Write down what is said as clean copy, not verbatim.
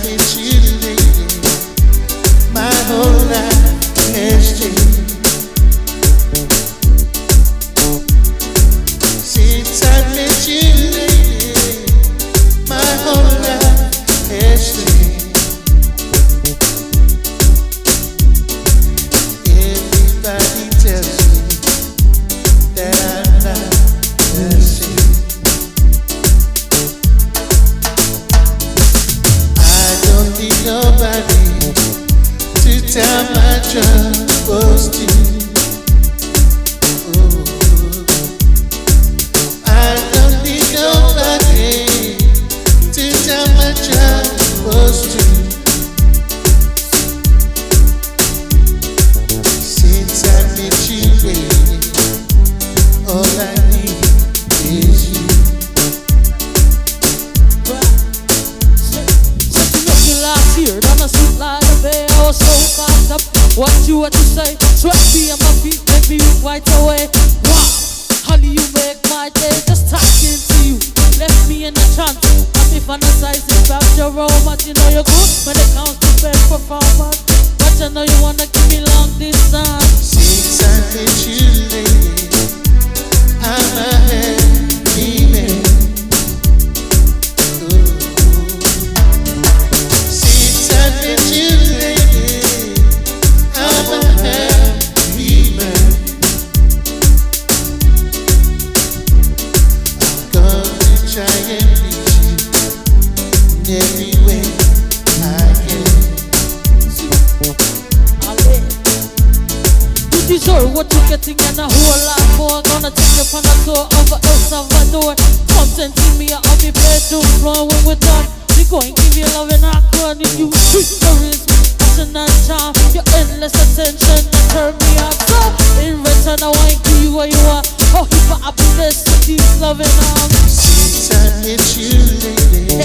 met you, lady, my whole life has changed. Since I met you, lady, my whole life has changed. Everybody tells me that I'm not the same. I don't need nobody to tell my troubles to. I don't need nobody to tell my troubles to. Since I met you, baby, all I need is you. Last year, down the street like a bear, I was so caught up. What you say? Sweaty on my feet, make me weak right away. Wow, honey, you make my day. Just talking to you, left me in a trance. Got me fantasizing about your romance. You know you're good when it comes to best performance, but you know you wanna give me long distance. Since I met you, lady, I'm a happy man. Since I met you, lady, I'm a happy man. I'm gonna try and please you in every way I can. You deserve what you're getting and a whole lot more. Gonna take you on a tour over El Salvador. Come and see me on the bedroom floor. When we're done, we going to give you love and awkward. If you treat the wrist, passion and charm, your endless attention to turn me on. So in return, I want to give you what you want. Oh, if I happiness, these loving arms. Since I met you, lady,